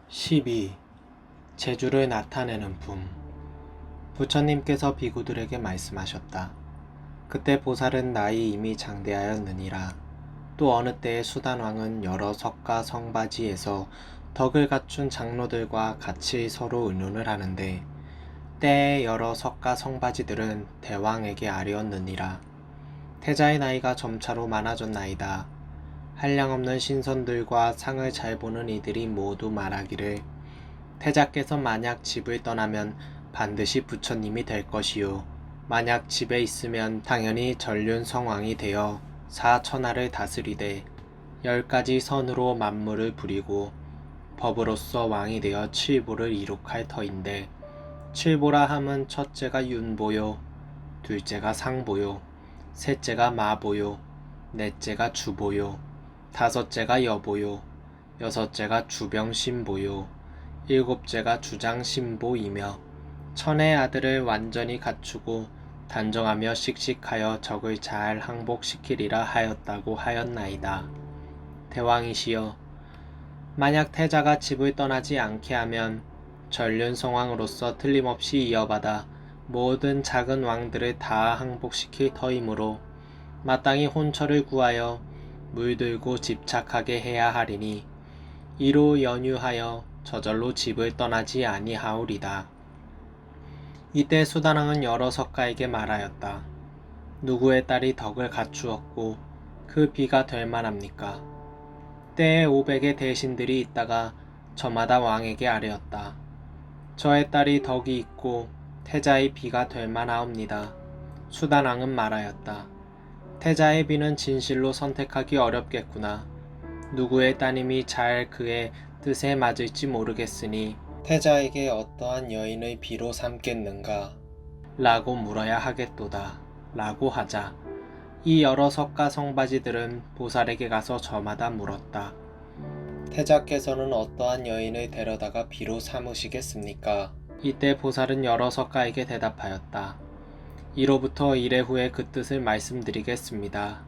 12. 재주를 나타내는 품. 부처님께서 비구들에게 말씀하셨다. 그때 보살은 나이 이미 장대하였느니라. 또 어느 때에 수단왕은 여러 석가 성바지에서 덕을 갖춘 장로들과 같이 서로 의논을 하는데 때에 여러 석가 성바지들은 대왕에게 아뢰었느니라. 태자의 나이가 점차로 많아졌나이다. 한량없는 신선들과 상을 잘 보는 이들이 모두 말하기를 태자께서 만약 집을 떠나면 반드시 부처님이 될 것이요. 만약 집에 있으면 당연히 전륜성왕이 되어 사천하를 다스리되 10가지 선으로 만물을 부리고 법으로서 왕이 되어 칠보를 이룩할 터인데 칠보라 함은 첫째가 윤보요, 둘째가 상보요, 셋째가 마보요, 넷째가 주보요, 다섯째가 여보요, 여섯째가 주병신보요, 일곱째가 주장신보이며 천의 아들을 완전히 갖추고 단정하며 씩씩하여 적을 잘 항복시키리라 하였다고 하였나이다. 대왕이시여, 만약 태자가 집을 떠나지 않게 하면 전륜성왕으로서 틀림없이 이어받아 모든 작은 왕들을 다 항복시킬 터이므로 마땅히 혼처를 구하여 물들고 집착하게 해야 하리니 이로 연유하여 저절로 집을 떠나지 아니하오리다. 이때 수단왕은 여러 석가에게 말하였다. 누구의 딸이 덕을 갖추었고 그 비가 될 만합니까? 때에 500의 대신들이 있다가 저마다 왕에게 아뢰었다. 저의 딸이 덕이 있고 태자의 비가 될 만하옵니다. 수단왕은 말하였다. 태자의 비는 진실로 선택하기 어렵겠구나. 누구의 따님이 잘 그의 뜻에 맞을지 모르겠으니 태자에게 어떠한 여인의 비로 삼겠는가? 라고 물어야 하겠도다. 라고 하자 이 여러 석가 성바지들은 보살에게 가서 저마다 물었다. 태자께서는 어떠한 여인을 데려다가 비로 삼으시겠습니까? 이때 보살은 여러 석가에게 대답하였다. 이로부터 이래 후에 그 뜻을 말씀드리겠습니다.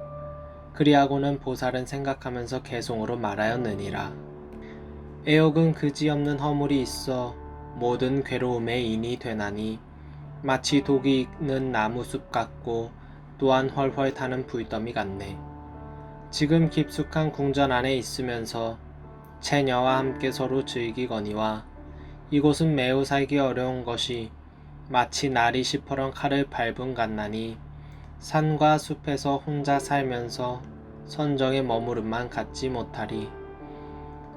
그리하고는 보살은 생각하면서 개송으로 말하였느니라. 애욕은 그지없는 허물이 있어 모든 괴로움의 인이 되나니 마치 독이 있는 나무숲 같고 또한 훨훨 타는 불더미 같네. 지금 깊숙한 궁전 안에 있으면서 채녀와 함께 서로 즐기거니와 이곳은 매우 살기 어려운 것이 마치 날이 시퍼런 칼을 밟은 같나니 산과 숲에서 혼자 살면서 선정의 머무름만 갖지 못하리.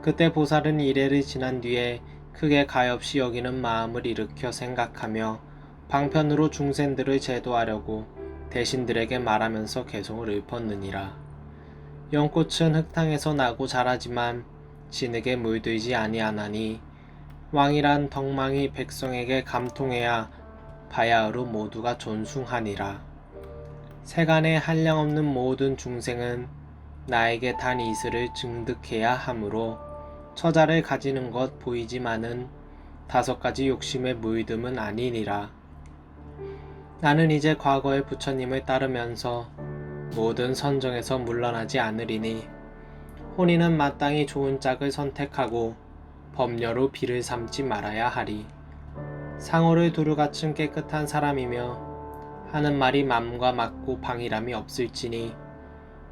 그때 보살은 이래를 지난 뒤에 크게 가엾이 여기는 마음을 일으켜 생각하며 방편으로 중생들을 제도하려고 대신들에게 말하면서 개송을 읊었느니라. 연꽃은 흙탕에서 나고 자라지만 진흙에 물들지 아니하나니 왕이란 덕망이 백성에게 감통해야 바야흐로 모두가 존숭하니라. 세간에 한량없는 모든 중생은 나에게 단 이슬을 증득해야 하므로 처자를 가지는 것 보이지만은 5가지 욕심에 물듦은 아니니라. 나는 이제 과거의 부처님을 따르면서 모든 선정에서 물러나지 않으리니 혼인은 마땅히 좋은 짝을 선택하고 법녀로 비를 삼지 말아야 하리. 상호를 두루 갖춘 깨끗한 사람이며 하는 말이 맘과 맞고 방이람이 없을지니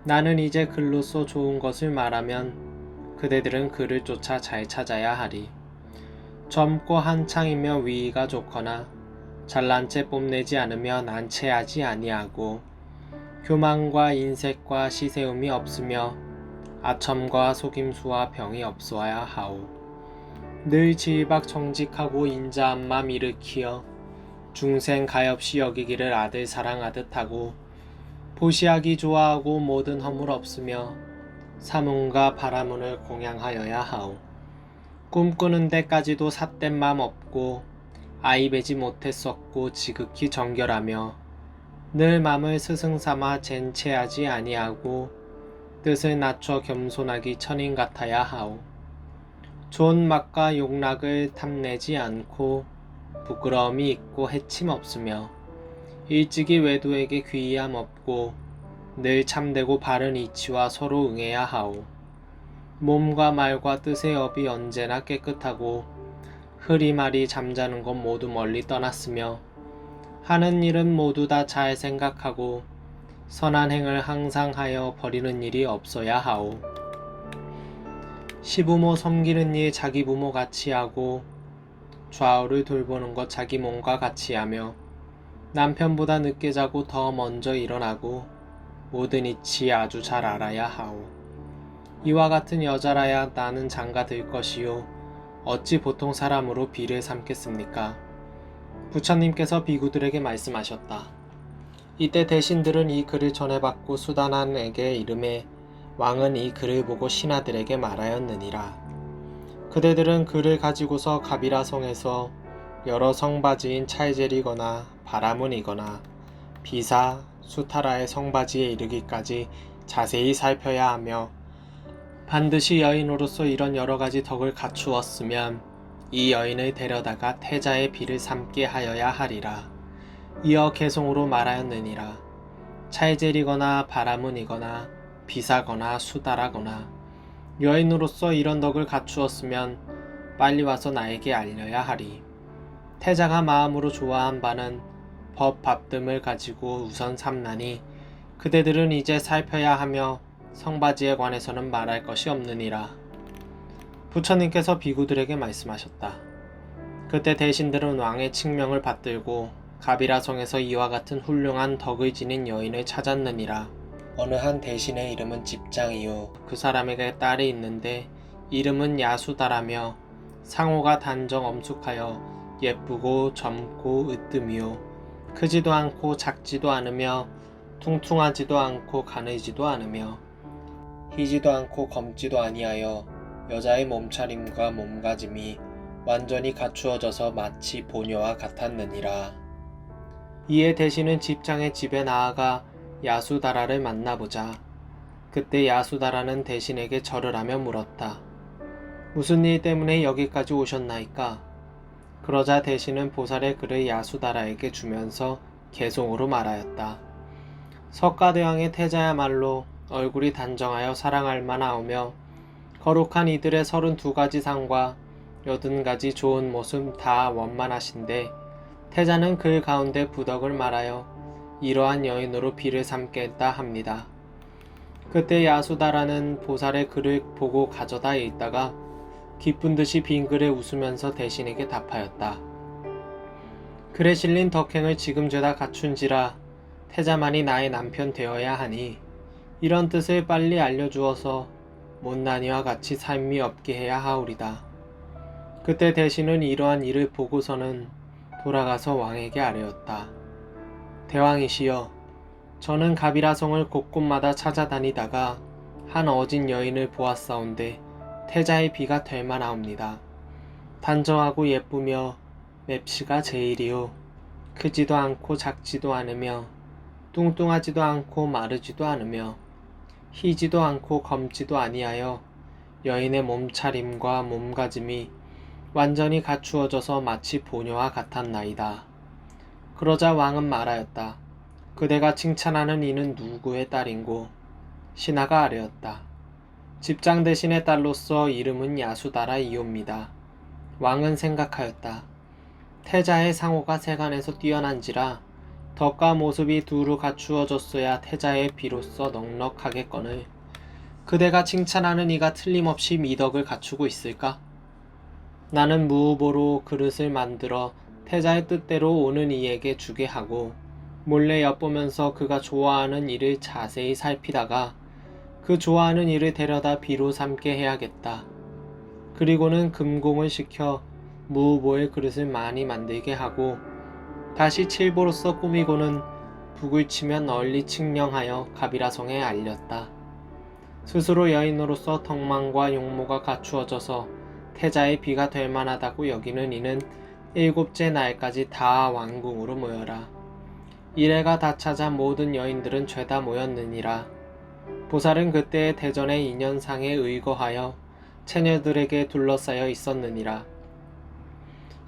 나는 이제 글로써 좋은 것을 말하면 그대들은 그를 쫓아 잘 찾아야 하리. 젊고 한창이며 위의가 좋거나 잘난 채 뽐내지 않으며 난체하지 아니하고 교만과 인색과 시세움이 없으며 아첨과 속임수와 병이 없어야 하오. 늘 지박 정직하고 인자한 맘 일으키어 중생 가엾이 여기기를 아들 사랑하듯 하고 보시하기 좋아하고 모든 허물 없으며 사문과 바라문을 공양하여야 하오. 꿈꾸는 데까지도 삿된 맘 없고 아이 베지 못했었고 지극히 정결하며 늘 맘을 스승삼아 젠체하지 아니하고 뜻을 낮춰 겸손하기 천인 같아야 하오. 좋은 맛과 욕락을 탐내지 않고 부끄러움이 있고 해침 없으며 일찍이 외도에게 귀의함 없고 늘 참되고 바른 이치와 서로 응해야 하오. 몸과 말과 뜻의 업이 언제나 깨끗하고 흐리마리 잠자는 것 모두 멀리 떠났으며 하는 일은 모두 다 잘 생각하고 선한 행을 항상 하여 버리는 일이 없어야 하오. 시부모 섬기는 일 자기 부모 같이 하고 좌우를 돌보는 것 자기 몸과 같이 하며 남편보다 늦게 자고 더 먼저 일어나고 모든 이치 아주 잘 알아야 하오. 이와 같은 여자라야 나는 장가 들 것이요 어찌 보통 사람으로 비를 삼겠습니까? 부처님께서 비구들에게 말씀하셨다. 이때 대신들은 이 글을 전해받고 수다난에게 이르매 왕은 이 글을 보고 신하들에게 말하였느니라. 그대들은 글을 가지고서 가비라 성에서 여러 성바지인 찰젤이거나 바라문이거나 비사, 수타라의 성바지에 이르기까지 자세히 살펴야 하며 반드시 여인으로서 이런 여러 가지 덕을 갖추었으면 이 여인을 데려다가 태자의 비를 삼게 하여야 하리라. 이어 개송으로 말하였느니라. 찰젤이거나 바라문이거나 비사거나 수다라거나 여인으로서 이런 덕을 갖추었으면 빨리 와서 나에게 알려야 하리. 태자가 마음으로 좋아한 바는 법 밥듬을 가지고 우선 삼나니 그대들은 이제 살펴야 하며 성바지에 관해서는 말할 것이 없느니라. 부처님께서 비구들에게 말씀하셨다. 그때 대신들은 왕의 칙명을 받들고 가비라 성에서 이와 같은 훌륭한 덕을 지닌 여인을 찾았느니라. 어느 한 대신의 이름은 집장이요 그 사람에게 딸이 있는데 이름은 야수다라며 상호가 단정 엄숙하여 예쁘고 젊고 으뜸이요 크지도 않고 작지도 않으며 퉁퉁하지도 않고 가늘지도 않으며 희지도 않고 검지도 아니하여 여자의 몸차림과 몸가짐이 완전히 갖추어져서 마치 보녀와 같았느니라. 이에 대신은 집장의 집에 나아가 야수다라를 만나보자. 그때 야수다라는 대신에게 절을 하며 물었다. 무슨 일 때문에 여기까지 오셨나이까? 그러자 대신은 보살의 글을 야수다라에게 주면서 개송으로 말하였다. 석가대왕의 태자야말로 얼굴이 단정하여 사랑할 만하오며 거룩한 이들의 32가지 상과 80가지 좋은 모습 다 원만하신데 태자는 그 가운데 부덕을 말하여 이러한 여인으로 비를 삼겠다 합니다. 그때 야수다라는 보살의 글을 보고 가져다 읽다가 기쁜 듯이 빈 글에 웃으면서 대신에게 답하였다. 글에 실린 덕행을 지금 죄다 갖춘지라 태자만이 나의 남편 되어야 하니 이런 뜻을 빨리 알려주어서 못난이와 같이 삶이 없게 해야 하오리다. 그때 대신은 이러한 일을 보고서는 돌아가서 왕에게 아뢰었다. 대왕이시여, 저는 가비라성을 곳곳마다 찾아다니다가 한 어진 여인을 보았사온데 태자의 비가 될 만하옵니다. 단정하고 예쁘며 맵시가 제일이요 크지도 않고 작지도 않으며 뚱뚱하지도 않고 마르지도 않으며 희지도 않고 검지도 아니하여 여인의 몸차림과 몸가짐이 완전히 갖추어져서 마치 보녀와 같았나이다. 그러자 왕은 말하였다. 그대가 칭찬하는 이는 누구의 딸인고? 신하가 아뢰었다. 집장 대신의 딸로서 이름은 야수다라이옵니다. 왕은 생각하였다. 태자의 상호가 세간에서 뛰어난지라 덕과 모습이 두루 갖추어졌어야 태자의 비로서 넉넉하겠거늘 그대가 칭찬하는 이가 틀림없이 미덕을 갖추고 있을까? 나는 무후보로 그릇을 만들어 태자의 뜻대로 오는 이에게 주게 하고 몰래 엿보면서 그가 좋아하는 일을 자세히 살피다가 그 좋아하는 일을 데려다 비로 삼게 해야겠다. 그리고는 금공을 시켜 무후보의 그릇을 많이 만들게 하고 다시 칠보로서 꾸미고는 북을 치며 널리 칙령하여 가비라성에 알렸다. 스스로 여인으로서 덕망과 용모가 갖추어져서 태자의 비가 될 만하다고 여기는 이는 7째 날까지 다 왕궁으로 모여라. 이래가 다 찾아 모든 여인들은 죄다 모였느니라. 보살은 그때의 대전의 인연상에 의거하여 처녀들에게 둘러싸여 있었느니라.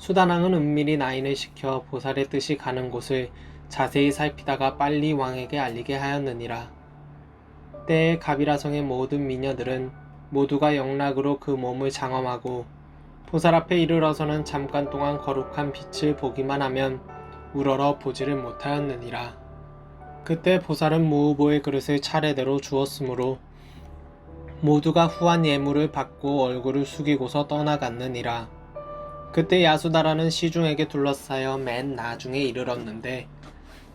수다낭은 은밀히 나인을 시켜 보살의 뜻이 가는 곳을 자세히 살피다가 빨리 왕에게 알리게 하였느니라. 때에 가비라성의 모든 미녀들은 모두가 영락으로 그 몸을 장엄하고 보살 앞에 이르러서는 잠깐 동안 거룩한 빛을 보기만 하면 우러러 보지를 못하였느니라. 그때 보살은 무후보의 그릇을 차례대로 주었으므로 모두가 후한 예물을 받고 얼굴을 숙이고서 떠나갔느니라. 그때 야수다라는 시중에게 둘러싸여 맨 나중에 이르렀는데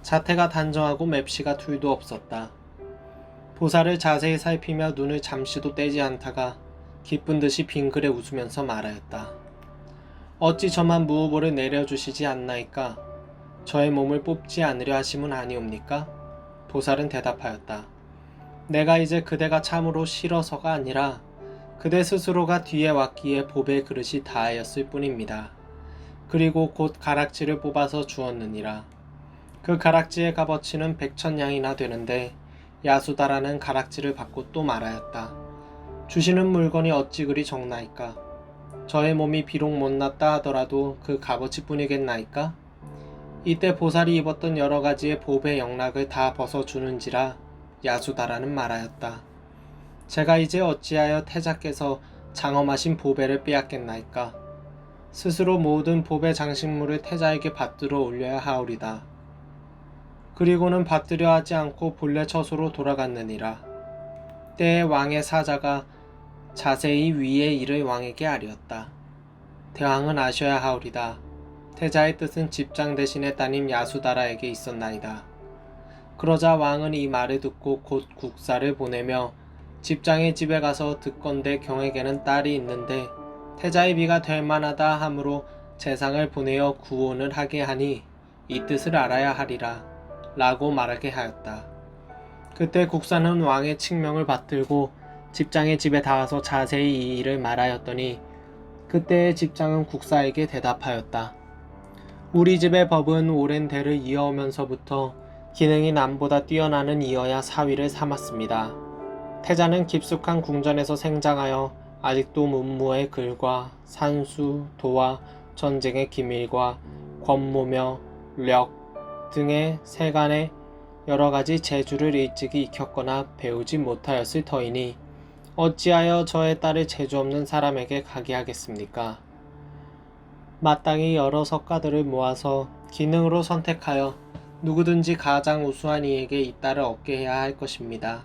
자태가 단정하고 맵시가 둘도 없었다. 보살을 자세히 살피며 눈을 잠시도 떼지 않다가 기쁜 듯이 빙그레 웃으면서 말하였다. 어찌 저만 무후보를 내려주시지 않나이까? 저의 몸을 뽑지 않으려 하심은 아니옵니까? 보살은 대답하였다. 내가 이제 그대가 참으로 싫어서가 아니라 그대 스스로가 뒤에 왔기에 보배 그릇이 다하였을 뿐입니다. 그리고 곧 가락지를 뽑아서 주었느니라. 그 가락지의 값어치는 100,000냥이나 되는데 야수다라는 가락지를 받고 또 말하였다. 주시는 물건이 어찌 그리 적나이까? 저의 몸이 비록 못났다 하더라도 그 값어치 뿐이겠나이까? 이때 보살이 입었던 여러 가지의 보배 영락을 다 벗어주는지라 야수다라는 말하였다. 제가 이제 어찌하여 태자께서 장엄하신 보배를 빼앗겠나이까? 스스로 모든 보배 장식물을 태자에게 받들어 올려야 하오리다. 그리고는 받들여 하지 않고 본래 처소로 돌아갔느니라. 때에 왕의 사자가 자세히 위의 일을 왕에게 아뢰었다. 대왕은 아셔야 하오리다. 태자의 뜻은 집장 대신에 따님 야수다라에게 있었나이다. 그러자 왕은 이 말을 듣고 곧 국사를 보내며 집장의 집에 가서 듣건대 경에게는 딸이 있는데 태자의 비가 될 만하다 하므로 재상을 보내어 구원을 하게 하니 이 뜻을 알아야 하리라 라고 말하게 하였다. 그때 국사는 왕의 칙명을 받들고 집장의 집에 닿아서 자세히 이 일을 말하였더니 그때의 집장은 국사에게 대답하였다. 우리 집의 법은 오랜 대를 이어오면서부터 기능이 남보다 뛰어나는 이어야 사위를 삼았습니다. 태자는 깊숙한 궁전에서 생장하여 아직도 문무의 글과 산수, 도와, 전쟁의 기밀과 권모며 력 등의 세간의 여러가지 재주를 일찍이 익혔거나 배우지 못하였을 터이니 어찌하여 저의 딸을 재주 없는 사람에게 가게 하겠습니까? 마땅히 여러 석가들을 모아서 기능으로 선택하여 누구든지 가장 우수한 이에게 이 딸을 얻게 해야 할 것입니다.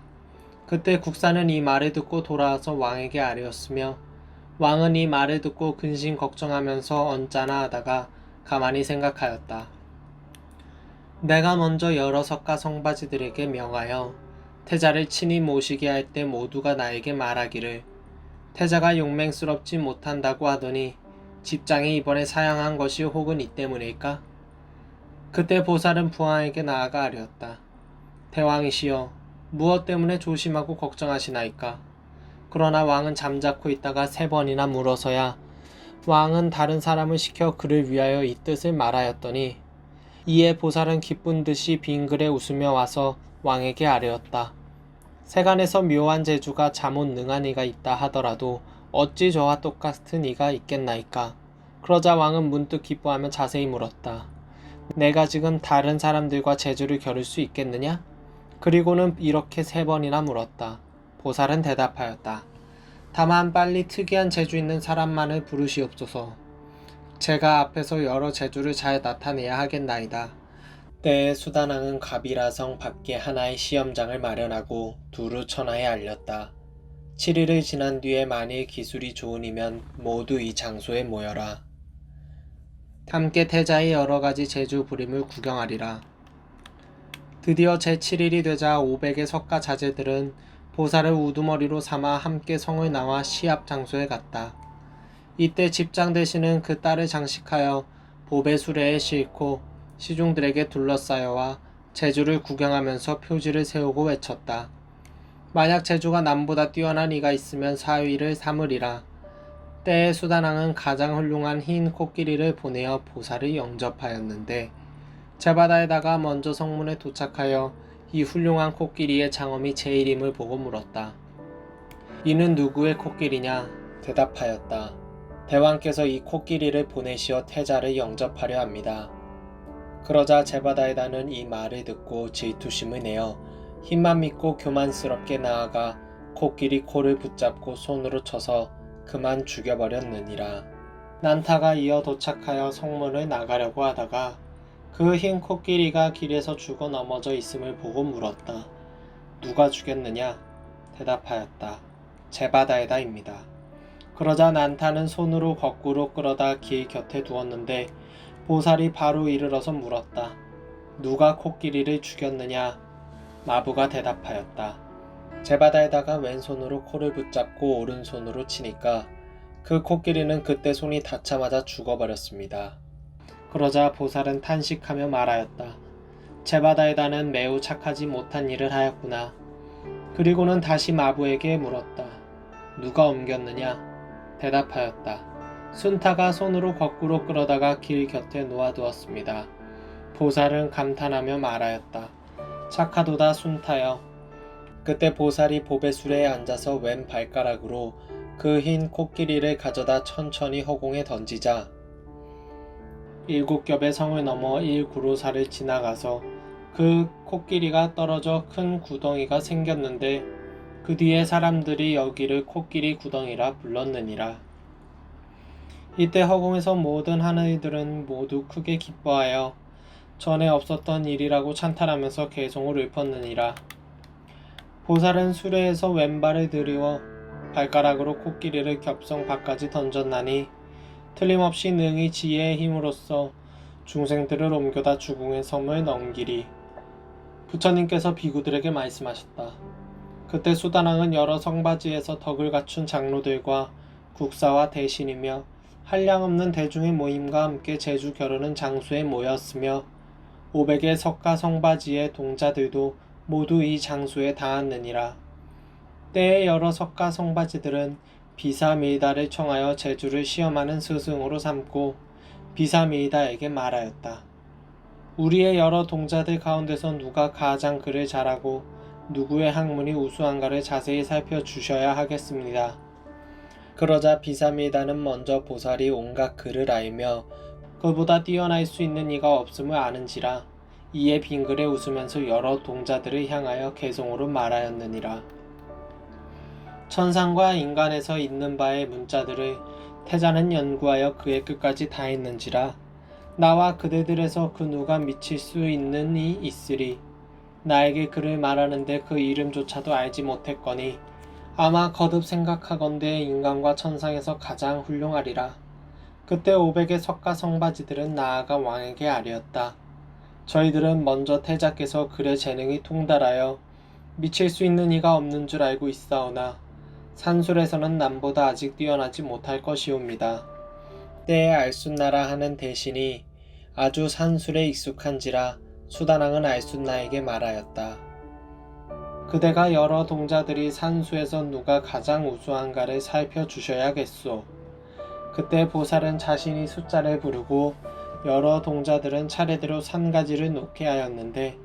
그때 국사는 이 말을 듣고 돌아와서 왕에게 아뢰었으며 왕은 이 말을 듣고 근심 걱정하면서 언짢아 하다가 가만히 생각하였다. 내가 먼저 여러 석가 성바지들에게 명하여 태자를 친히 모시게 할 때 모두가 나에게 말하기를 태자가 용맹스럽지 못한다고 하더니 집장이 이번에 사양한 것이 혹은 이 때문일까? 그때 보살은 부하에게 나아가 아뢰었다. 대왕이시여, 무엇 때문에 조심하고 걱정하시나이까? 그러나 왕은 잠자코 있다가 3번이나 물어서야 왕은 다른 사람을 시켜 그를 위하여 이 뜻을 말하였더니 이에 보살은 기쁜 듯이 빙그레 웃으며 와서 왕에게 아뢰었다. 세간에서 묘한 재주가 잠옷 능한 이가 있다 하더라도 어찌 저와 똑같은 이가 있겠나이까? 그러자 왕은 문득 기뻐하며 자세히 물었다. 내가 지금 다른 사람들과 재주를 겨룰 수 있겠느냐? 그리고는 이렇게 3번이나 물었다. 보살은 대답하였다. 다만 빨리 특이한 재주 있는 사람만을 부르시옵소서. 제가 앞에서 여러 재주를 잘 나타내야 하겠나이다. 때에 수다낭은 가비라성 밖에 하나의 시험장을 마련하고 두루 천하에 알렸다. 7일을 지난 뒤에 만일 기술이 좋으니면 모두 이 장소에 모여라. 함께 태자의 여러가지 재주 부림을 구경하리라. 드디어 제7일이 되자 500의 석가 자제들은 보살을 우두머리로 삼아 함께 성을 나와 시합 장소에 갔다. 이때 집장 대신은 그 딸을 장식하여 보배 수레에 싣고 시중들에게 둘러싸여와 재주를 구경하면서 표지를 세우고 외쳤다. 만약 재주가 남보다 뛰어난 이가 있으면 사위를 삼으리라. 때에 수다낭은 가장 훌륭한 흰 코끼리를 보내어 보살을 영접하였는데 제바다에다가 먼저 성문에 도착하여 이 훌륭한 코끼리의 장엄이 제일임을 보고 물었다. 이는 누구의 코끼리냐? 대답하였다. 대왕께서 이 코끼리를 보내시어 태자를 영접하려 합니다. 그러자 제바다에다는 이 말을 듣고 질투심을 내어 힘만 믿고 교만스럽게 나아가 코끼리 코를 붙잡고 손으로 쳐서 그만 죽여버렸느니라. 난타가 이어 도착하여 성문을 나가려고 하다가 그 흰 코끼리가 길에서 죽어 넘어져 있음을 보고 물었다. 누가 죽였느냐? 대답하였다. 제바다에다입니다. 그러자 난타는 손으로 거꾸로 끌어다 길 곁에 두었는데 보살이 바로 이르러서 물었다. 누가 코끼리를 죽였느냐? 마부가 대답하였다. 제바다에다가 왼손으로 코를 붙잡고 오른손으로 치니까 그 코끼리는 그때 손이 닿자마자 죽어버렸습니다. 그러자 보살은 탄식하며 말하였다. 제바다에다는 매우 착하지 못한 일을 하였구나. 그리고는 다시 마부에게 물었다. 누가 옮겼느냐? 대답하였다. 순타가 손으로 거꾸로 끌어다가 길 곁에 놓아두었습니다. 보살은 감탄하며 말하였다. 착하도다 순타여. 그때 보살이 보배술에 앉아서 왼 발가락으로 그 흰 코끼리를 가져다 천천히 허공에 던지자 7겹의 성을 넘어 1구로사를 지나가서 그 코끼리가 떨어져 큰 구덩이가 생겼는데 그 뒤에 사람들이 여기를 코끼리 구덩이라 불렀느니라. 이때 허공에서 모든 하늘들은 모두 크게 기뻐하여 전에 없었던 일이라고 찬탄하면서 개송을 읊었느니라. 보살은 수레에서 왼발을 들이워 발가락으로 코끼리를 겹성 밖까지 던졌나니 틀림없이 능히 지혜의 힘으로써 중생들을 옮겨다 주궁의 섬을 넘기리. 부처님께서 비구들에게 말씀하셨다. 그때 수다낭은 여러 성바지에서 덕을 갖춘 장로들과 국사와 대신이며 한량없는 대중의 모임과 함께 제주 겨루는 장소에 모였으며 500의 석가 성바지의 동자들도 모두 이 장소에 닿았느니라. 때에 여러 석가 성바지들은 비사미이다를 청하여 제주를 시험하는 스승으로 삼고 비사미이다에게 말하였다. 우리의 여러 동자들 가운데서 누가 가장 글을 잘하고 누구의 학문이 우수한가를 자세히 살펴주셔야 하겠습니다. 그러자 비사미이다는 먼저 보살이 온갖 글을 알며 그보다 뛰어날 수 있는 이가 없음을 아는지라 이에 빙글에 웃으면서 여러 동자들을 향하여 개송으로 말하였느니라. 천상과 인간에서 있는 바의 문자들을 태자는 연구하여 그의 끝까지 다 했는지라 나와 그대들에서 그 누가 미칠 수 있는 이 있으리. 나에게 그를 말하는데 그 이름조차도 알지 못했거니 아마 거듭 생각하건대 인간과 천상에서 가장 훌륭하리라. 그때 500의 석가 성바지들은 나아가 왕에게 아뢰었다. 저희들은 먼저 태자께서 글의 재능이 통달하여 미칠 수 있는 이가 없는 줄 알고 있사오나 산술에서는 남보다 아직 뛰어나지 못할 것이옵니다. 때에 알순나라 하는 대신이 아주 산술에 익숙한지라 수다낭은 알순나에게 말하였다. 그대가 여러 동자들이 산수에서 누가 가장 우수한가를 살펴주셔야겠소. 그때 보살은 자신이 숫자를 부르고 여러 동자들은 차례대로 산가지를 놓게 하였는데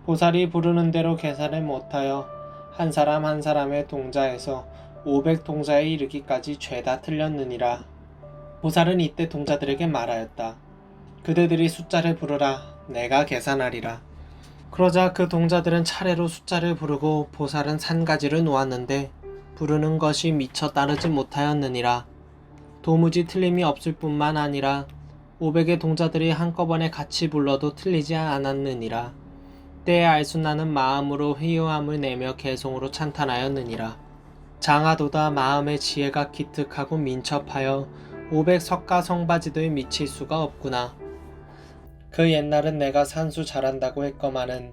보살이 부르는 대로 계산을 못하여 한 사람 한 사람의 동자에서 500동자에 이르기까지 죄다 틀렸느니라. 보살은 이때 동자들에게 말하였다. 그대들이 숫자를 부르라. 내가 계산하리라. 그러자 그 동자들은 차례로 숫자를 부르고 보살은 산가지를 놓았는데 부르는 것이 미처 따르지 못하였느니라. 도무지 틀림이 없을 뿐만 아니라 500의 동자들이 한꺼번에 같이 불러도 틀리지 않았느니라. 때에 알순나는 마음으로 회유함을 내며 개송으로 찬탄하였느니라. 장하도다 마음의 지혜가 기특하고 민첩하여 500 석가 성바지도에 미칠 수가 없구나. 그 옛날은 내가 산수 잘한다고 했거마는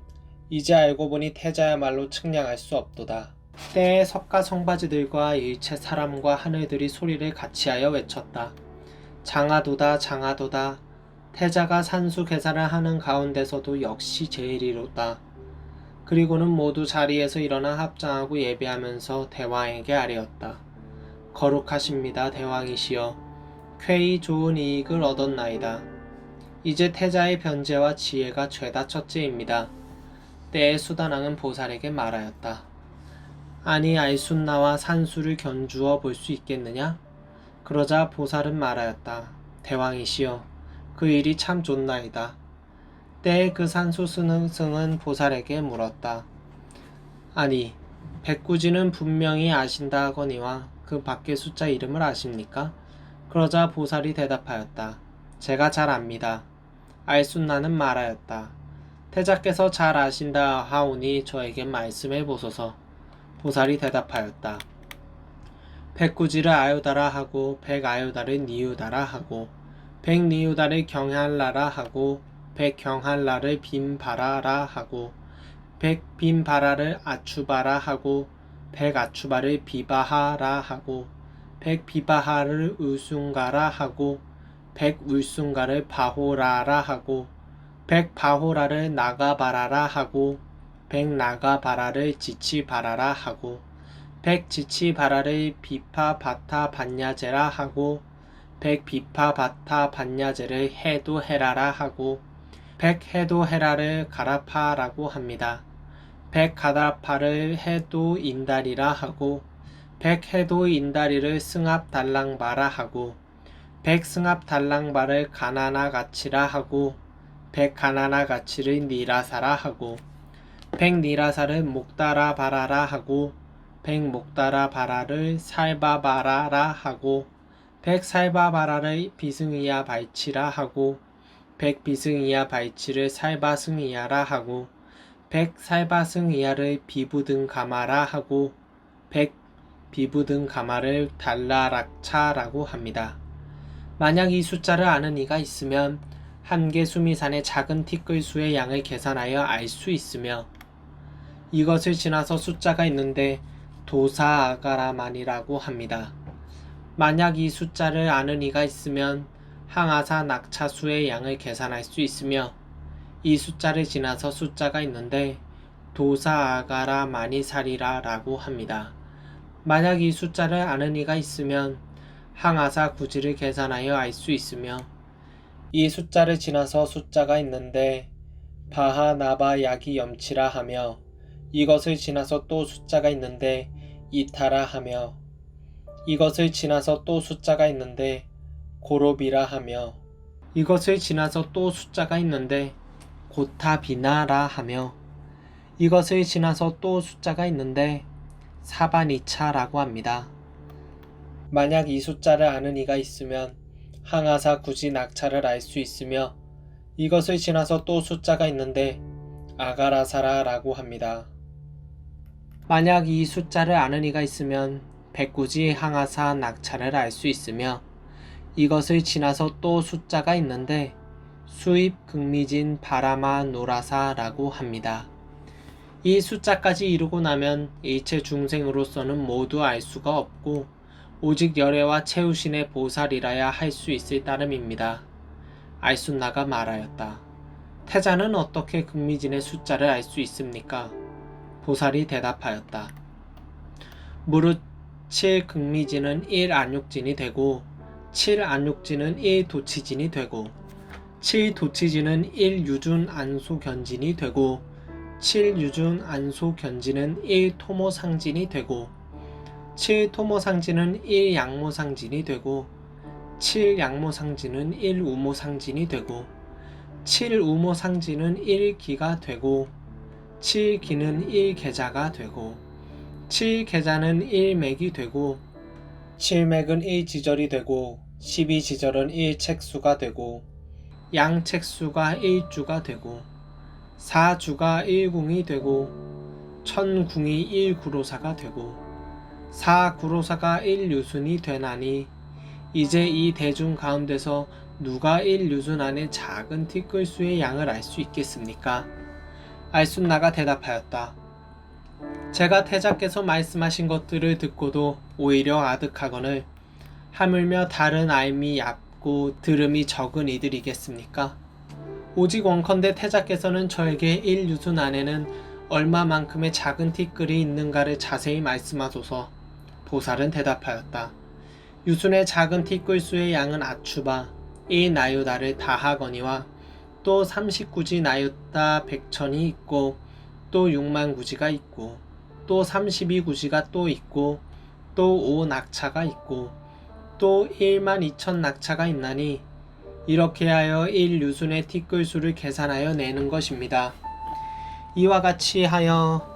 이제 알고 보니 태자야말로 측량할 수 없도다. 때에 석가 성바지들과 일체 사람과 하늘들이 소리를 같이하여 외쳤다. 장하도다 장하도다. 태자가 산수 계산을 하는 가운데서도 역시 제일이로다. 그리고는 모두 자리에서 일어나 합장하고 예배하면서 대왕에게 아뢰었다. 거룩하십니다 대왕이시여. 쾌히 좋은 이익을 얻었나이다. 이제 태자의 변제와 지혜가 죄다 첫째입니다. 때에 수다낭은 보살에게 말하였다. 아니 알순나와 산수를 견주어 볼 수 있겠느냐? 그러자 보살은 말하였다. 대왕이시여 그 일이 참 좋나이다. 때에 그 산수 스승은 보살에게 물었다. 아니 백구지는 분명히 아신다 하거니와 그 밖의 숫자 이름을 아십니까? 그러자 보살이 대답하였다. 제가 잘 압니다. 알순나는 말하였다. 태자께서 잘 아신다 하오니 저에게 말씀해 보소서. 보살이 대답하였다. 백구지를 아유다라 하고 백아유다를 니우다라 하고 백니우다를 경할라라 하고 백경할라를 빈바라라 하고 백빈바라를 아추바라 하고 백아추바를 비바하라 하고 백비바하를 울순가라 하고 백울순가를 바호라라 하고 백바호라를 나가바라라 하고 백나가바라를 지치바라라 하고 백지치바라를 비파바타 반야제라 하고 백비파바타 반야제를 해도헤라라 하고 백해도헤라를 가라파라고 합니다. 백가라파를 해도인다리라 하고 백해도인다리를 승합달랑바라 하고 백승합달랑바를 가나나가치라 하고 백가나나가치를 니라사라 하고 백니라사를 목다라바라라 하고 백목다라바라를 살바바라라 하고 백살바바라를 비승이야 발치라 하고 백비승이야 발치를 살바승이야라 하고 백살바승이야를 비부등가마라 하고 백비부등가마를 달라락차라고 합니다. 만약 이 숫자를 아는 이가 있으면 한 개 수미산의 작은 티끌수의 양을 계산하여 알 수 있으며 이것을 지나서 숫자가 있는데 도사아가라만이라고 합니다. 만약 이 숫자를 아는 이가 있으면 항아사 낙차수의 양을 계산할 수 있으며 이 숫자를 지나서 숫자가 있는데 도사아가라마니살이라 라고 합니다. 만약 이 숫자를 아는 이가 있으면 항아사 구지를 계산하여 알 수 있으며 이 숫자를 지나서 숫자가 있는데 바하나바 야기 염치라 하며 이것을 지나서 또 숫자가 있는데 이타라 하며 이것을 지나서 또 숫자가 있는데 고로비라 하며 이것을 지나서 또 숫자가 있는데 고타비나라 하며 이것을 지나서 또 숫자가 있는데 사바니차라고 합니다. 만약 이 숫자를 아는 이가 있으면 항아사 구지 낙차를 알 수 있으며 이것을 지나서 또 숫자가 있는데 아가라사라라고 합니다. 만약 이 숫자를 아는 이가 있으면 백구지 항아사 낙차를 알 수 있으며 이것을 지나서 또 숫자가 있는데 수입 극미진 바라마 노라사라고 합니다. 이 숫자까지 이루고 나면 일체 중생으로서는 모두 알 수가 없고 오직 열애와 채우신의 보살이라야 할 수 있을 따름입니다. 알순나가 말하였다. 태자는 어떻게 극미진의 숫자를 알 수 있습니까? 보살이 대답하였다. 무릇 7극미진은 1안육진이 되고 7안육진은 1도치진이 되고 7도치진은 1유준안소견진이 되고 7유준안소견진은 1토모상진이 되고 7토모상진은 1양모상진이 되고 7양모상진은 1우모상진이 되고 7우모상진은 1기가 되고 7기는 1계자가 되고 7계자는 1맥이 되고 7맥은 1지절이 되고 12지절은 1책수가 되고 양책수가 1주가 되고 4주가 1궁이 되고 1000궁이 1구로사가 되고 4구로사가 1유순이 되나니 이제 이 대중 가운데서 누가 1유순 안에 작은 티끌수의 양을 알 수 있겠습니까? 알순나가 대답하였다. 제가 태자께서 말씀하신 것들을 듣고도 오히려 아득하거늘 하물며 다른 알미 얕고 들음이 적은 이들이겠습니까? 오직 원컨대 태자께서는 저에게 1유순 안에는 얼마만큼의 작은 티끌이 있는가를 자세히 말씀하소서. 보살은 대답하였다. 유순의 작은 티끌수의 양은 아추바 1나유다를 다하거니와 또 39지 나유다 100천이 있고 또 6만 구지가 있고 또 32구지가 또 있고 또 5낙차가 있고 또 1만 2천 낙차가 있나니 이렇게 하여 1유순의 티끌수를 계산하여 내는 것입니다. 이와 같이 하여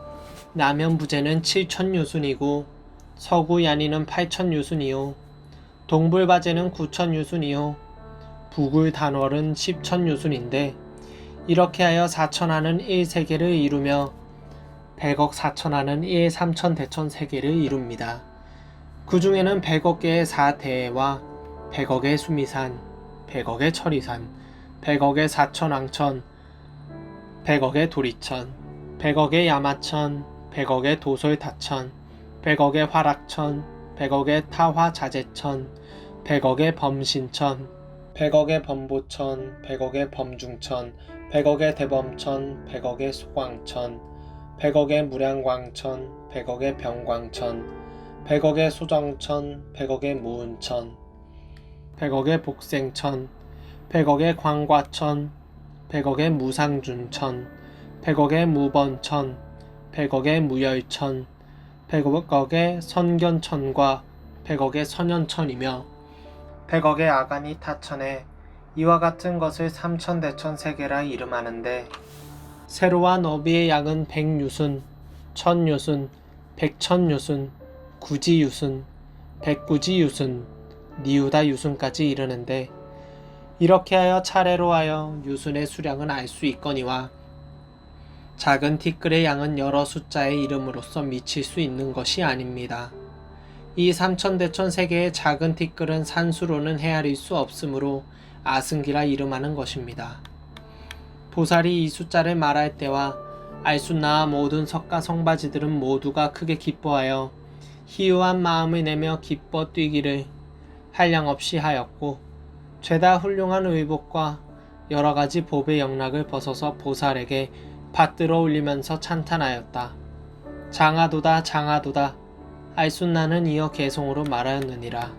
남현부제는 7,000유순이고 서구야니는 8,000유순이요. 동불바제는 9,000유순이요. 북울단월은 10,000유순인데 이렇게 하여 4천하는 1세계를 이루며 100억 4천하는 1 3천대천 세계를 이룹니다. 그 중에는 100억 개의 사대와 100억의 수미산, 100억의 천리산, 100억의 사천왕천, 100억의 도리천, 100억의 야마천, 100억의 도솔다천, 100억의 화락천, 100억의 타화자재천, 100억의 범신천, 100억의 범보천, 100억의 범중천, 100억의 대범천, 100억의 소광천, 100억의 무량광천, 100억의 병광천, 100억의 소정천, 100억의 무은천, 100억의 복생천, 100억의 광과천, 100억의 무상준천, 100억의 무번천, 100억의 무열천, 100억의 선견천과 100억의 선현천이며 100억의 아가니 타천에 이와 같은 것을 3천대천 세계라 이름하는데 세로와 너비의 양은 100유순, 1000유순, 100천유순, 구지유순, 100구지유순, 니우다 유순까지 이르는데 이렇게 하여 차례로 하여 유순의 수량은 알 수 있거니와 작은 티끌의 양은 여러 숫자의 이름으로써 미칠 수 있는 것이 아닙니다. 이 3천대천 세계의 작은 티끌은 산수로는 헤아릴 수 없으므로 아승기라 이름하는 것입니다. 보살이 이 숫자를 말할 때와 알순나와 모든 석가 성바지들은 모두가 크게 기뻐하여 희유한 마음을 내며 기뻐 뛰기를 한량없이 하였고 죄다 훌륭한 의복과 여러가지 법의 영락을 벗어서 보살에게 받들어 올리면서 찬탄하였다. 장하도다 장하도다. 알순나는 이어 개송으로 말하였느니라.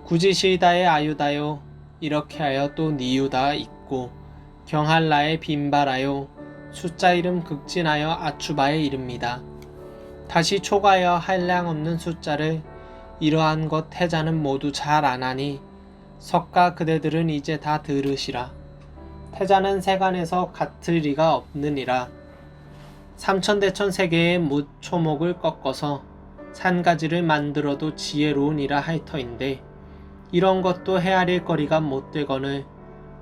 구지실다의 아유다요. 이렇게 하여 또 니유다 있고 경할라의 빈바라요. 숫자 이름 극진하여 아추바에 이릅니다. 다시 초가하여 한량 없는 숫자를 이러한 것 태자는 모두 잘 안하니 석가 그대들은 이제 다 들으시라. 태자는 세간에서 같을 리가 없느니라. 3천대천 세계의 못 초목을 꺾어서 산가지를 만들어도 지혜로우니라 할 터인데 이런 것도 헤아릴 거리가 못되거늘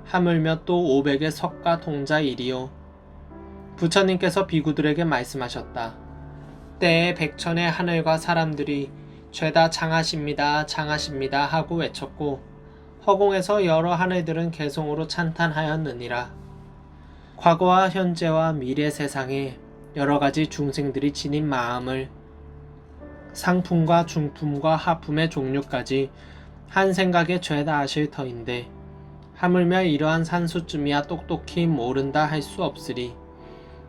하물며 또 500의 석가 동자일이요. 부처님께서 비구들에게 말씀하셨다. 때에 백천의 하늘과 사람들이 죄다 장하십니다 장하십니다 하고 외쳤고 허공에서 여러 하늘들은 개송으로 찬탄하였느니라. 과거와 현재와 미래 세상에 여러가지 중생들이 지닌 마음을 상품과 중품과 하품의 종류까지 한 생각에 죄다 아실 터인데 하물며 이러한 산수쯤이야 똑똑히 모른다 할 수 없으리.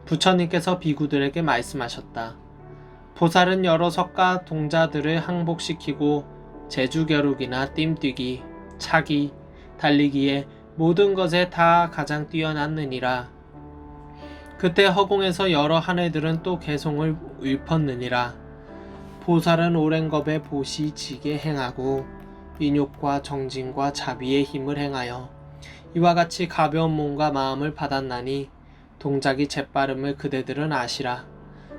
부처님께서 비구들에게 말씀하셨다. 보살은 여러 석가 동자들을 항복시키고 제주겨루기나 뜀뛰기, 차기, 달리기에 모든 것에 다 가장 뛰어났느니라. 그때 허공에서 여러 하늘들은 또 개송을 읊었느니라. 보살은 오랜 겁에 보시 지게 행하고 인욕과 정진과 자비의 힘을 행하여 이와 같이 가벼운 몸과 마음을 받았나니 동작이 재빠름을 그대들은 아시라.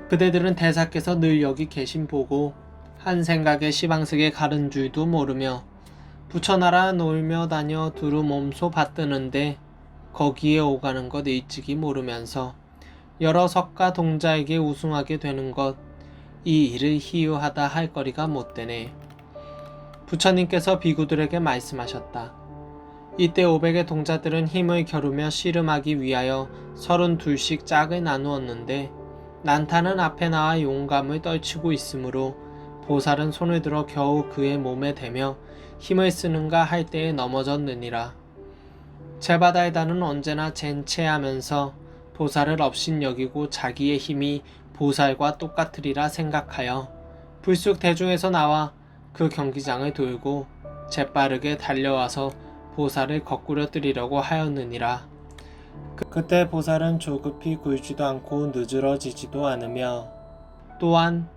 그대들은 대사께서 늘 여기 계신 보고 한 생각에 시방석에 가른 줄도 모르며 부처나라 놀며 다녀 두루 몸소 받드는데 거기에 오가는 것 일찍이 모르면서 여러 석가 동자에게 우승하게 되는 것 이 일을 희유하다 할 거리가 못되네. 부처님께서 비구들에게 말씀하셨다. 이때 500의 동자들은 힘을 겨루며 씨름하기 위하여 32씩 짝을 나누었는데 난타는 앞에 나와 용감을 떨치고 있으므로 보살은 손을 들어 겨우 그의 몸에 대며 힘을 쓰는가 할 때에 넘어졌느니라. 제바달다는 언제나 젠체하면서 보살을 업신여기고 자기의 힘이 보살과 똑같으리라 생각하여 불쑥 대중에서 나와 그 경기장을 돌고 재빠르게 달려와서 보살을 거꾸려 뜨리려고 하였느니라. 그때 보살은 조급히 굴지도 않고 느지러지지도 않으며 또한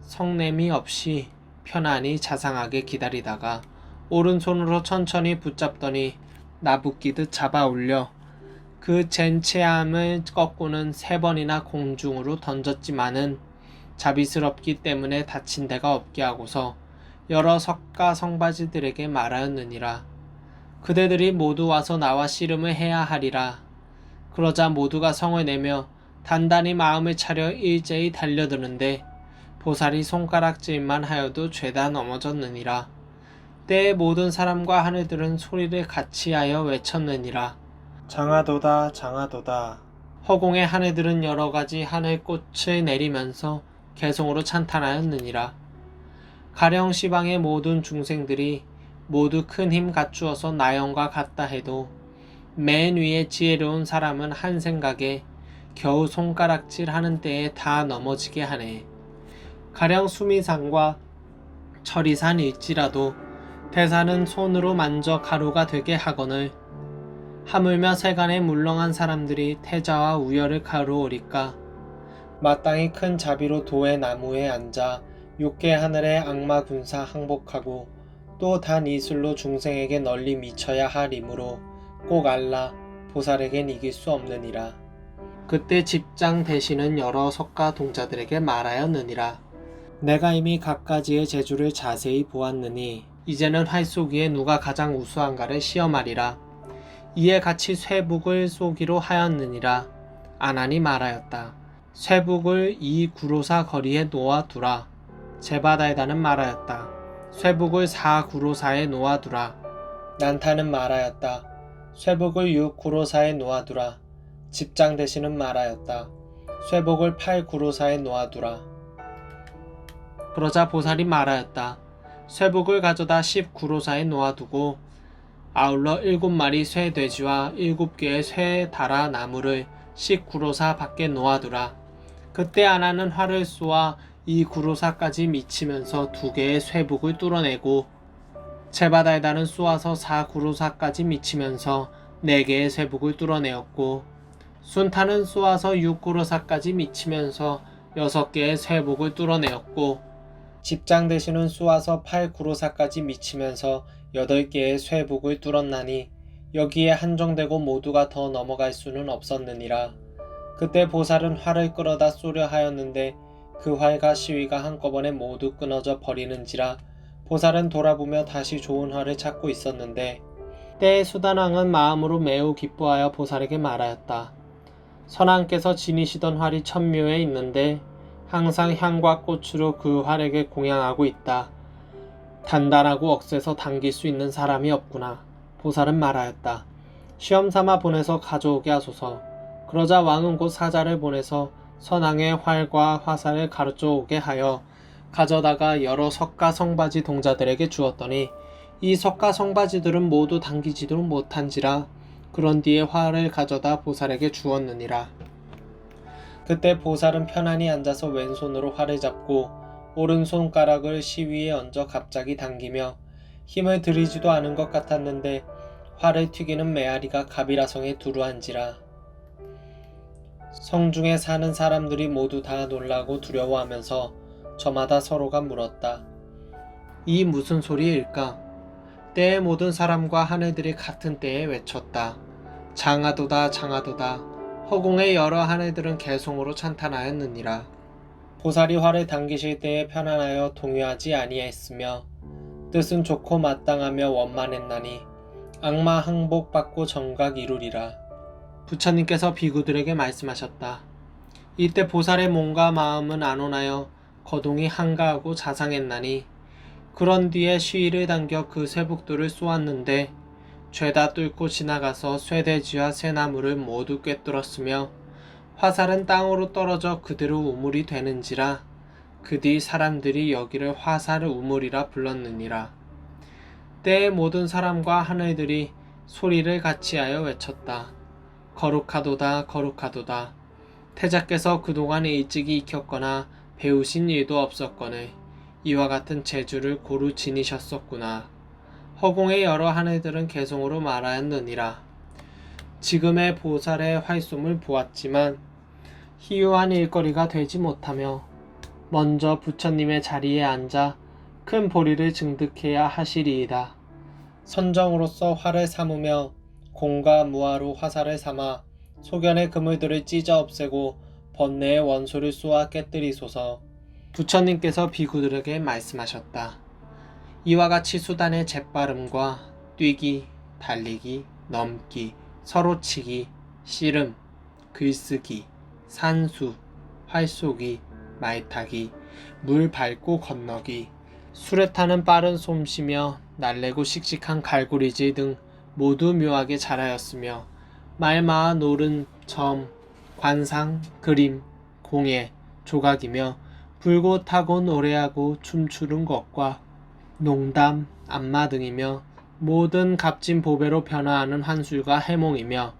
성냄이 없이 편안히 자상하게 기다리다가 오른손으로 천천히 붙잡더니 나붓기듯 잡아 올려 그 젠체함을 꺾고는 3번이나 공중으로 던졌지만은 자비스럽기 때문에 다친 데가 없게 하고서 여러 석가 성바지들에게 말하였느니라. 그대들이 모두 와서 나와 씨름을 해야 하리라. 그러자 모두가 성을 내며 단단히 마음을 차려 일제히 달려드는데 보살이 손가락질만 하여도 죄다 넘어졌느니라. 때에 모든 사람과 하늘들은 소리를 같이 하여 외쳤느니라. 장하도다 장하도다. 허공의 하늘들은 여러 가지 하늘꽃을 내리면서 개성으로 찬탄하였느니라. 가령 시방의 모든 중생들이 모두 큰 힘 갖추어서 나영과 같다 해도 맨 위에 지혜로운 사람은 한 생각에 겨우 손가락질 하는 때에 다 넘어지게 하네. 가령 수미산과 철이산일지라도 대사는 손으로 만져 가루가 되게 하거늘 하물며 세간에 물렁한 사람들이 태자와 우열을 가루오리까. 마땅히 큰 자비로 도의 나무에 앉아 육계 하늘의 악마 군사 항복하고 또 단 이슬로 중생에게 널리 미쳐야 하리므로 꼭 알라 보살에겐 이길 수 없느니라. 그때 집장 대신은 여러 석가 동자들에게 말하였느니라. 내가 이미 갖가지의 재주를 자세히 보았느니 이제는 활 쏘기에 누가 가장 우수한가를 시험하리라. 이에 같이 쇠북을 쏘기로 하였느니라. 아난이 말하였다. 쇠북을 이 구로사 거리에 놓아두라. 제바다에다는 말하였다. 쇠북을 4구로사에 놓아두라. 난타는 말하였다. 쇠북을 6구로사에 놓아두라. 집장 대신은 말하였다. 쇠북을 8구로사에 놓아두라. 그러자 보살이 말하였다. 쇠북을 가져다 10구로사에 놓아두고 아울러 7마리 쇠돼지와 7개의 쇠다라 나무를 10구로사 밖에 놓아두라. 그때 아나는 활을 쏘아 이 구로사까지 미치면서 2개의 쇠북을 뚫어내고 제바다에다는 쏘아서 4구로사까지 미치면서 4개의 쇠북을 뚫어내었고 순타는 쏘아서 6구로사까지 미치면서 6개의 쇠북을 뚫어내었고 집장 대신은 쏘아서 8구로사까지 미치면서 8개의 쇠북을 뚫었나니 여기에 한정되고 모두가 더 넘어갈 수는 없었느니라. 그때 보살은 활을 끌어다 쏘려 하였는데 그 활과 시위가 한꺼번에 모두 끊어져 버리는지라 보살은 돌아보며 다시 좋은 활을 찾고 있었는데 때에 수단왕은 마음으로 매우 기뻐하여 보살에게 말하였다. 선왕께서 지니시던 활이 천묘에 있는데 항상 향과 꽃으로 그 활에게 공양하고 있다. 단단하고 억세서 당길 수 있는 사람이 없구나. 보살은 말하였다. 시험삼아 보내서 가져오게 하소서. 그러자 왕은 곧 사자를 보내서 선왕의 활과 화살을 가르쳐 오게 하여 가져다가 여러 석가 성바지 동자들에게 주었더니 이 석가 성바지들은 모두 당기지도 못한지라. 그런 뒤에 활을 가져다 보살에게 주었느니라. 그때 보살은 편안히 앉아서 왼손으로 활을 잡고 오른손가락을 시위에 얹어 갑자기 당기며 힘을 들이지도 않은 것 같았는데 활을 튀기는 메아리가 가비라성에 두루한지라. 성중에 사는 사람들이 모두 다 놀라고 두려워하면서 저마다 서로가 물었다. 이 무슨 소리일까? 때의 모든 사람과 하늘들이 같은 때에 외쳤다. 장하도다 장하도다. 허공의 여러 하늘들은 개송으로 찬탄하였느니라. 보살이 활을 당기실 때에 편안하여 동요하지 아니하였으며 뜻은 좋고 마땅하며 원만했나니 악마 항복받고 정각 이루리라. 부처님께서 비구들에게 말씀하셨다. 이때 보살의 몸과 마음은 안온하여 거동이 한가하고 자상했나니 그런 뒤에 시위를 당겨 그 쇠북들을 쏘았는데 죄다 뚫고 지나가서 쇠돼지와 쇠나무를 모두 꿰뚫었으며 화살은 땅으로 떨어져 그대로 우물이 되는지라. 그 뒤 사람들이 여기를 화살 우물이라 불렀느니라. 때의 모든 사람과 하늘들이 소리를 같이하여 외쳤다. 거룩하도다 거룩하도다. 태자께서 그동안 일찍이 익혔거나 배우신 일도 없었거늘 이와 같은 재주를 고루 지니셨었구나. 허공의 여러 하늘들은 개성으로 말하였느니라. 지금의 보살의 활솜을 보았지만 희유한 일거리가 되지 못하며 먼저 부처님의 자리에 앉아 큰 보리를 증득해야 하시리이다. 선정으로서 활을 삼으며 공과 무화로 화살을 삼아 소견의 그물들을 찢어 없애고 번뇌의 원소를 쏘아 깨뜨리소서. 부처님께서 비구들에게 말씀하셨다. 이와 같이 수단의 재빠름과 뛰기, 달리기, 넘기, 서로치기, 씨름, 글쓰기, 산수, 활쏘기, 말타기, 물 밟고 건너기, 수레 타는 빠른 솜씨며 날래고 씩씩한 갈고리질 등 모두 묘하게 잘하였으며 말마아 노른 점, 관상, 그림, 공예, 조각이며 불고 타고 노래하고 춤추는 것과 농담, 안마 등이며 모든 값진 보배로 변화하는 환술과 해몽이며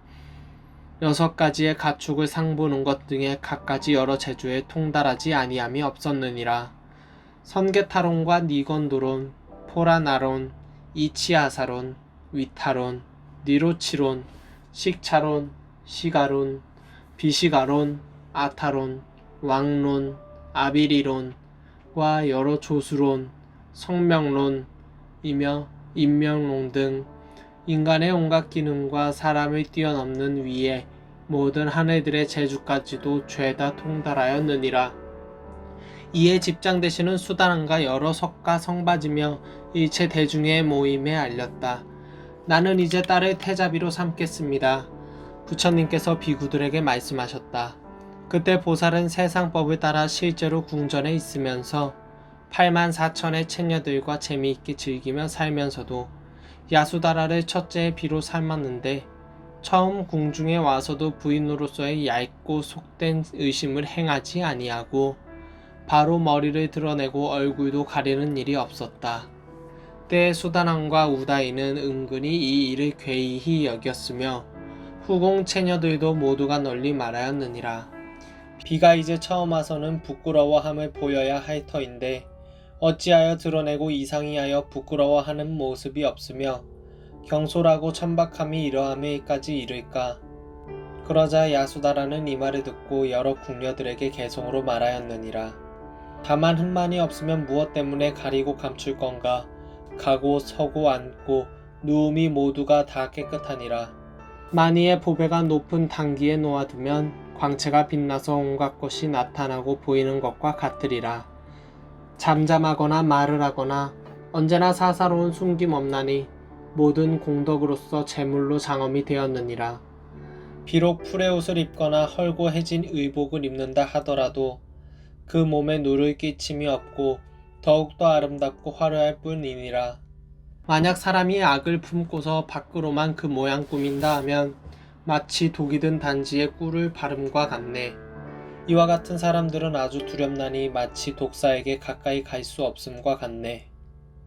6가지의 가축을 상부는 것 등의 갖가지 여러 재주에 통달하지 아니함이 없었느니라. 선계타론과 니건도론, 포라나론, 이치하사론, 위타론, 니로치론, 식차론, 시가론, 비시가론, 아타론, 왕론, 아비리론과 여러 조수론, 성명론이며 인명론 등 인간의 온갖 기능과 사람을 뛰어넘는 위에 모든 하늘들의 재주까지도 죄다 통달하였느니라. 이에 집장되시는 수단왕과 여러 석가 성바지며 일체 대중의 모임에 알렸다. 나는 이제 딸을 태자비로 삼겠습니다. 부처님께서 비구들에게 말씀하셨다. 그때 보살은 세상법을 따라 실제로 궁전에 있으면서 8만 4천의 채녀들과 재미있게 즐기며 살면서도 야수다라를 첫째의 비로 삼았는데 처음 궁중에 와서도 부인으로서의 얇고 속된 의심을 행하지 아니하고 바로 머리를 드러내고 얼굴도 가리는 일이 없었다. 때에 수다남과 우다이는 은근히 이 일을 괴이히 여겼으며 후궁 채녀들도 모두가 널리 말하였느니라. 비가 이제 처음 와서는 부끄러워함을 보여야 할 터인데 어찌하여 드러내고 이상히하여 부끄러워하는 모습이 없으며 경솔하고 천박함이 이러함에까지 이를까. 그러자 야수다라는 이 말을 듣고 여러 궁녀들에게 개성으로 말하였느니라. 다만 흠만이 없으면 무엇 때문에 가리고 감출 건가. 가고 서고 앉고 누움이 모두가 다 깨끗하니라. 만이의 보배가 높은 단기에 놓아두면 광채가 빛나서 온갖 것이 나타나고 보이는 것과 같으리라. 잠잠하거나 말을 하거나 언제나 사사로운 숨김 없나니 모든 공덕으로서 제물로 장엄이 되었느니라. 비록 풀의 옷을 입거나 헐고 해진 의복을 입는다 하더라도 그 몸에 누를 끼침이 없고 더욱더 아름답고 화려할 뿐이니라. 만약 사람이 악을 품고서 밖으로만 그 모양 꾸민다 하면 마치 독이 든 단지에 꿀을 바름과 같네. 이와 같은 사람들은 아주 두렵나니 마치 독사에게 가까이 갈 수 없음과 같네.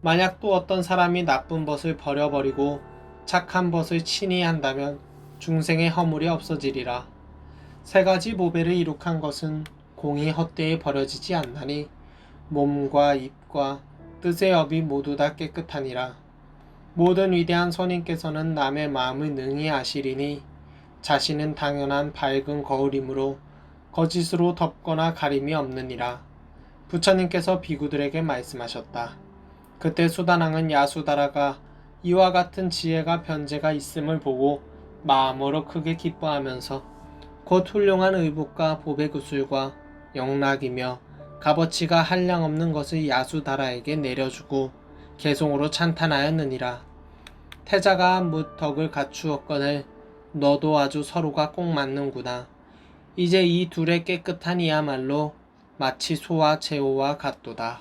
만약 또 어떤 사람이 나쁜 벗을 버려버리고 착한 벗을 친히 한다면 중생의 허물이 없어지리라. 3가지 보배를 이룩한 것은 공이 헛되이 버려지지 않나니 몸과 입과 뜻의 업이 모두 다 깨끗하니라. 모든 위대한 선인께서는 남의 마음을 능히 아시리니 자신은 당연한 밝은 거울이므로 거짓으로 덮거나 가림이 없느니라. 부처님께서 비구들에게 말씀하셨다. 그때 수다낭은 야수다라가 이와 같은 지혜가 변제가 있음을 보고 마음으로 크게 기뻐하면서 곧 훌륭한 의복과 보배구슬과 영락이며 값어치가 한량없는 것을 야수다라에게 내려주고 개송으로 찬탄하였느니라. 태자가 뭇 덕을 갖추었거늘 너도 아주 서로가 꼭 맞는구나. 이제 이 둘의 깨끗한 이야말로 마치 소와 제호와 같도다.